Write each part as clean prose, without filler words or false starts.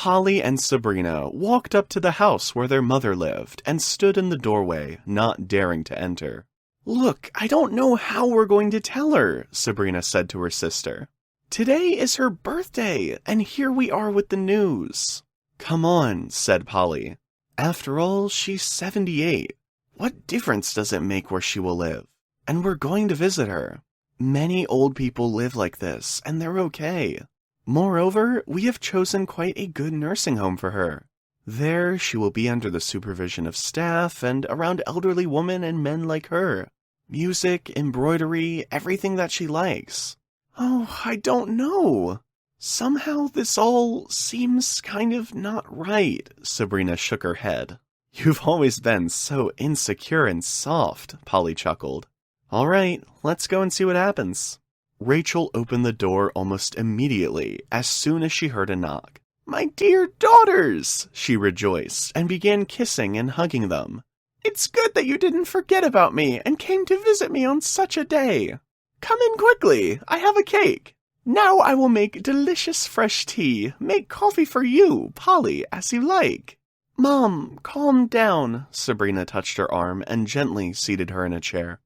Polly and Sabrina walked up to the house where their mother lived and stood in the doorway, not daring to enter. "Look, I don't know how we're going to tell her," Sabrina said to her sister. "Today is her birthday, and here we are with the news." "Come on," said Polly. "After all, she's 78. What difference does it make where she will live? And we're going to visit her. Many old people live like this, and they're okay. Moreover, we have chosen quite a good nursing home for her. There she will be under the supervision of staff and around elderly women and men like her. Music, embroidery, everything that she likes." "Oh, I don't know. Somehow this all seems kind of not right," Sabrina shook her head. "You've always been so insecure and soft," Polly chuckled. "All right, let's go and see what happens." Rachel opened the door almost immediately as soon as she heard a knock. "My dear daughters!" she rejoiced and began kissing and hugging them. "It's good that you didn't forget about me and came to visit me on such a day. Come in quickly, I have a cake. Now I will make delicious fresh tea, make coffee for you, Polly, as you like." "Mom, calm down." Sabrina touched her arm and gently seated her in a chair.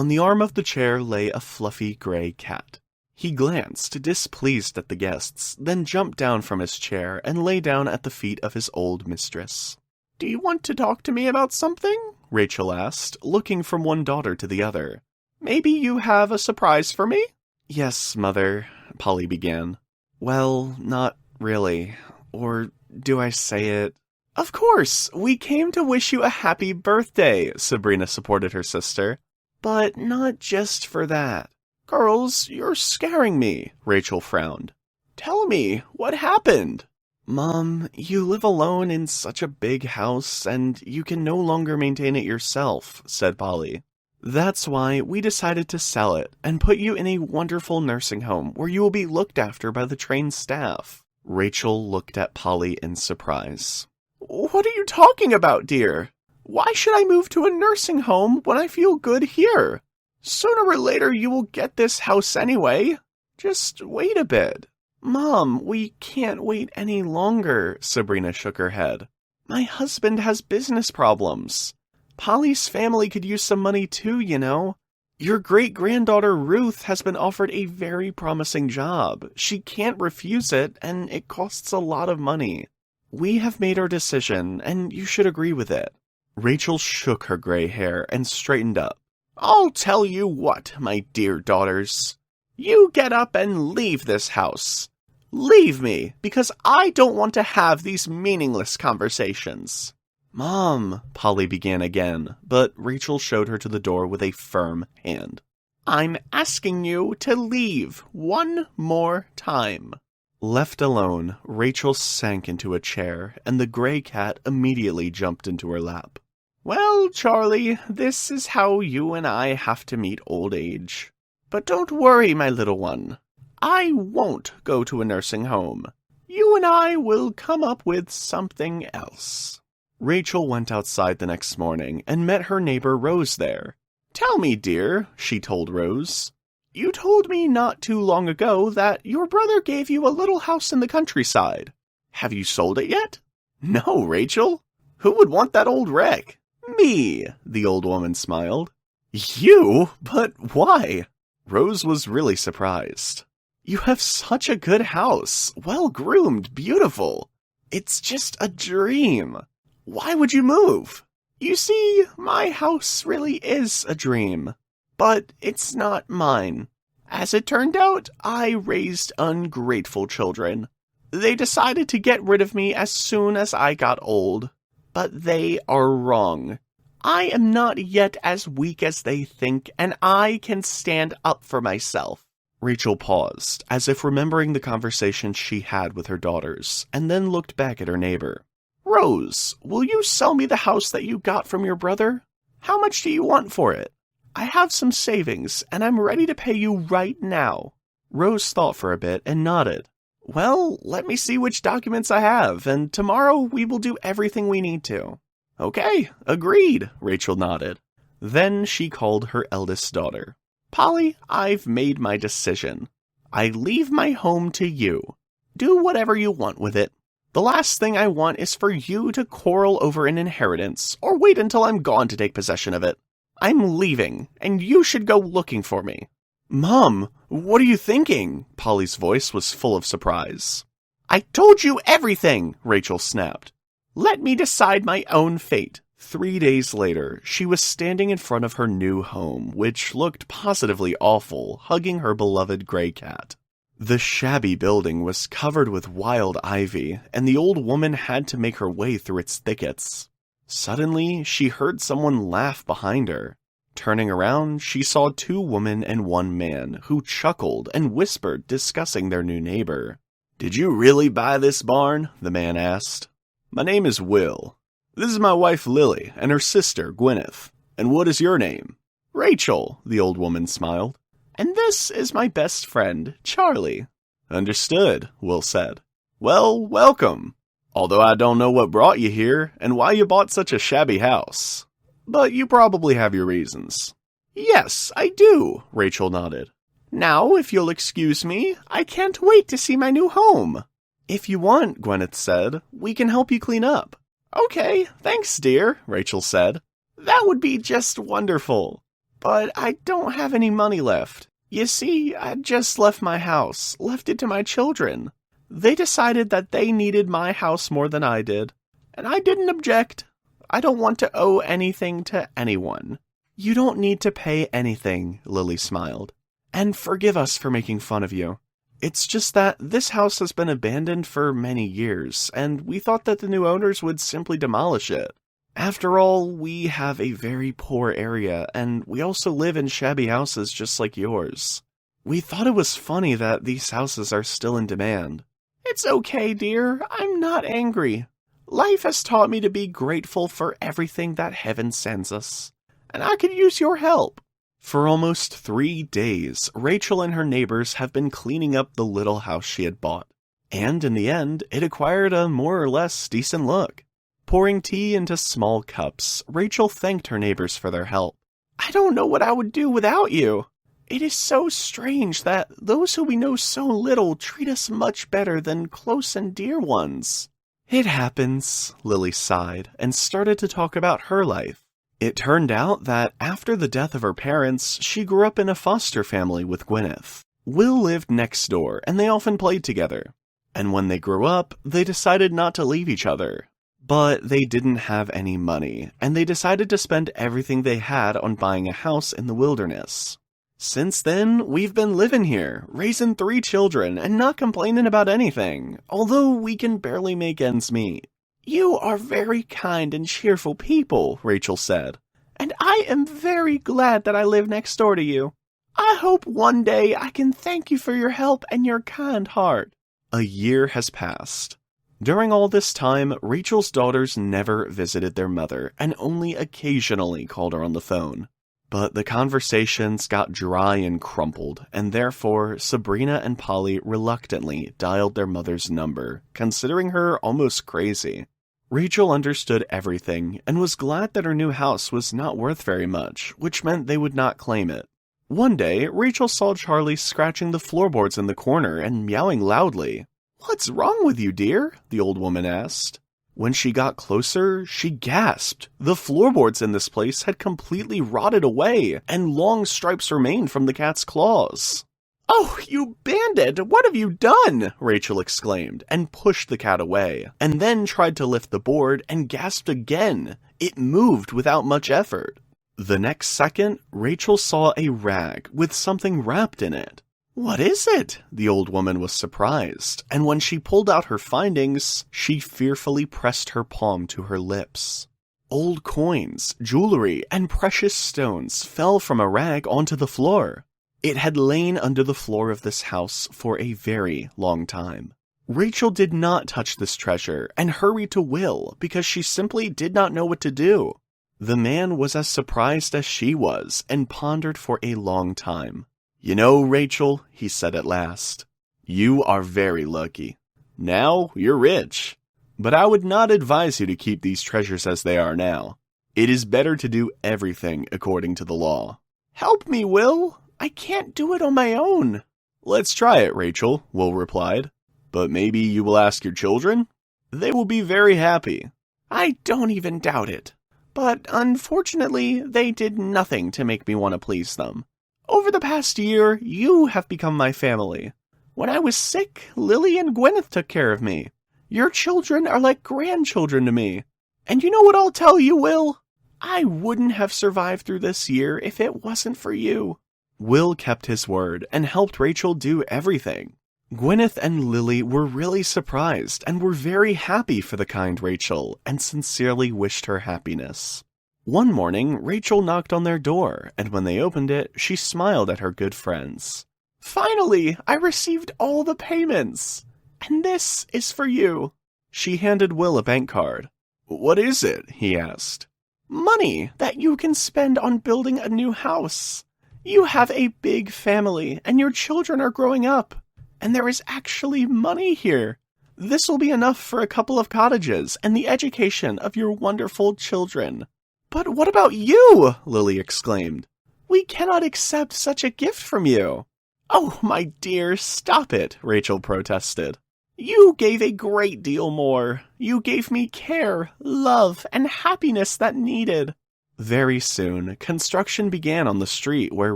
On the arm of the chair lay a fluffy gray cat. He glanced, displeased at the guests, then jumped down from his chair and lay down at the feet of his old mistress. "Do you want to talk to me about something?" Rachel asked, looking from one daughter to the other. "Maybe you have a surprise for me?" "Yes, Mother," Polly began. "Well, not really. Or do I say it?" "Of course, we came to wish you a happy birthday," Sabrina supported her sister. "But not just for that." "Girls, you're scaring me," Rachel frowned. "Tell me, what happened?" "Mom, you live alone in such a big house, and you can no longer maintain it yourself," said Polly. "That's why we decided to sell it and put you in a wonderful nursing home where you will be looked after by the trained staff." Rachel looked at Polly in surprise. "What are you talking about, dear? Why should I move to a nursing home when I feel good here? Sooner or later you will get this house anyway. Just wait a bit." "Mom, we can't wait any longer," Sabrina shook her head. "My husband has business problems. Polly's family could use some money too, you know. Your great-granddaughter Ruth has been offered a very promising job. She can't refuse it, and it costs a lot of money. We have made our decision, and you should agree with it." Rachel shook her gray hair and straightened up. "I'll tell you what, my dear daughters. You get up and leave this house. Leave me, because I don't want to have these meaningless conversations." "Mom," Polly began again, but Rachel showed her to the door with a firm hand. "I'm asking you to leave one more time." Left alone, Rachel sank into a chair, and the gray cat immediately jumped into her lap. "Well, Charlie, this is how you and I have to meet old age. But don't worry, my little one. I won't go to a nursing home. You and I will come up with something else." Rachel went outside the next morning and met her neighbor Rose there. "Tell me, dear," she told Rose. "You told me not too long ago that your brother gave you a little house in the countryside. Have you sold it yet?" "No, Rachel. Who would want that old wreck?" "Me," the old woman smiled. "You? But why?" Rose was really surprised. "You have such a good house, well-groomed, beautiful. It's just a dream. Why would you move?" "You see, my house really is a dream, but it's not mine. As it turned out, I raised ungrateful children. They decided to get rid of me as soon as I got old. But they are wrong. I am not yet as weak as they think, and I can stand up for myself." Rachel paused, as if remembering the conversation she had with her daughters, and then looked back at her neighbor. "Rose, will you sell me the house that you got from your brother? How much do you want for it? I have some savings, and I'm ready to pay you right now." Rose thought for a bit and nodded. "Well, let me see which documents I have, and tomorrow we will do everything we need to." "Okay, agreed," Rachel nodded. Then she called her eldest daughter. "Polly, I've made my decision. I leave my home to you. Do whatever you want with it. The last thing I want is for you to quarrel over an inheritance, or wait until I'm gone to take possession of it. I'm leaving, and you should go looking for me." "Mom, what are you thinking?" Polly's voice was full of surprise. "I told you everything," Rachel snapped. "Let me decide my own fate." 3 days later, she was standing in front of her new home, which looked positively awful, hugging her beloved gray cat. The shabby building was covered with wild ivy, and the old woman had to make her way through its thickets. Suddenly, she heard someone laugh behind her. Turning around, she saw 2 women and 1 man, who chuckled and whispered, discussing their new neighbor. "Did you really buy this barn?" the man asked. "My name is Will. This is my wife Lily, and her sister Gwyneth. And what is your name?" "Rachel," the old woman smiled. "And this is my best friend, Charlie." "Understood," Will said. "Well, welcome. Although I don't know what brought you here, and why you bought such a shabby house. But you probably have your reasons." "Yes, I do," Rachel nodded. "Now, if you'll excuse me, I can't wait to see my new home." "If you want," Gwyneth said, "we can help you clean up." "Okay, thanks, dear," Rachel said. "That would be just wonderful. But I don't have any money left. You see, I just left my house, left it to my children. They decided that they needed my house more than I did, and I didn't object. I don't want to owe anything to anyone." "You don't need to pay anything," Lily smiled. "And forgive us for making fun of you. It's just that this house has been abandoned for many years, and we thought that the new owners would simply demolish it. After all, we have a very poor area, and we also live in shabby houses just like yours. We thought it was funny that these houses are still in demand." "It's okay, dear. I'm not angry. Life has taught me to be grateful for everything that heaven sends us, and I could use your help." For almost 3 days, Rachel and her neighbors have been cleaning up the little house she had bought, and in the end, it acquired a more or less decent look. Pouring tea into small cups, Rachel thanked her neighbors for their help. "I don't know what I would do without you. It is so strange that those who we know so little treat us much better than close and dear ones." "It happens," Lily sighed, and started to talk about her life. It turned out that after the death of her parents, she grew up in a foster family with Gwyneth. Will lived next door, and they often played together. And when they grew up, they decided not to leave each other. But they didn't have any money, and they decided to spend everything they had on buying a house in the wilderness. Since then, we've been living here, raising 3 children, and not complaining about anything, although we can barely make ends meet. "You are very kind and cheerful people," Rachel said, "and I am very glad that I live next door to you. I hope one day I can thank you for your help and your kind heart." A year has passed. During all this time, Rachel's daughters never visited their mother and only occasionally called her on the phone. But the conversations got dry and crumpled, and therefore Sabrina and Polly reluctantly dialed their mother's number, considering her almost crazy. Rachel understood everything and was glad that her new house was not worth very much, which meant they would not claim it. One day, Rachel saw Charlie scratching the floorboards in the corner and meowing loudly. "What's wrong with you, dear?" the old woman asked. When she got closer, she gasped. The floorboards in this place had completely rotted away, and long stripes remained from the cat's claws. "Oh, you bandit! What have you done?" Rachel exclaimed, and pushed the cat away, and then tried to lift the board and gasped again. It moved without much effort. The next second, Rachel saw a rag with something wrapped in it. "What is it?" The old woman was surprised, and when she pulled out her findings, she fearfully pressed her palm to her lips. Old coins, jewelry, and precious stones fell from a rag onto the floor. It had lain under the floor of this house for a very long time. Rachel did not touch this treasure and hurried to Will because she simply did not know what to do. The man was as surprised as she was and pondered for a long time. "You know, Rachel," he said at last, "you are very lucky. Now you're rich. But I would not advise you to keep these treasures as they are now. It is better to do everything according to the law." "Help me, Will. I can't do it on my own." "Let's try it, Rachel," Will replied. "But maybe you will ask your children?" They will be very happy. I don't even doubt it. But unfortunately, they did nothing to make me want to please them. Over the past year, you have become my family. When I was sick, Lily and Gwyneth took care of me. Your children are like grandchildren to me. And you know what I'll tell you, Will? I wouldn't have survived through this year if it wasn't for you. Will kept his word and helped Rachel do everything. Gwyneth and Lily were really surprised and were very happy for the kind Rachel and sincerely wished her happiness. One morning, Rachel knocked on their door, and when they opened it, she smiled at her good friends. Finally, I received all the payments, and this is for you. She handed Will a bank card. What is it? He asked. Money that you can spend on building a new house. You have a big family, and your children are growing up. And there is actually money here. This will be enough for a couple of cottages and the education of your wonderful children. But what about you? Lily exclaimed. We cannot accept such a gift from you. Oh, my dear, stop it, Rachel protested. You gave a great deal more. You gave me care, love, and happiness that needed. Very soon, construction began on the street where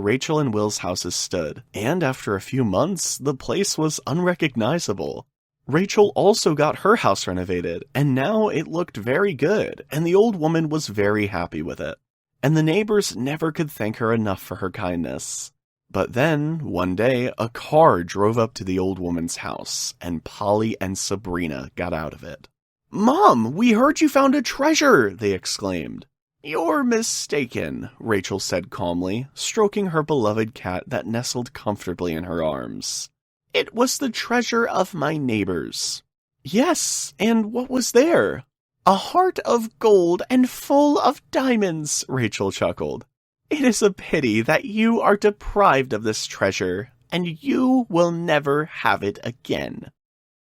Rachel and Will's houses stood, and after a few months, the place was unrecognizable. Rachel also got her house renovated, and now it looked very good, and the old woman was very happy with it. And the neighbors never could thank her enough for her kindness. But then, one day, a car drove up to the old woman's house, and Polly and Sabrina got out of it. Mom, we heard you found a treasure, they exclaimed. You're mistaken, Rachel said calmly, stroking her beloved cat that nestled comfortably in her arms. It was the treasure of my neighbors. Yes, and what was there? A heart of gold and full of diamonds, Rachel chuckled. It is a pity that you are deprived of this treasure, and you will never have it again.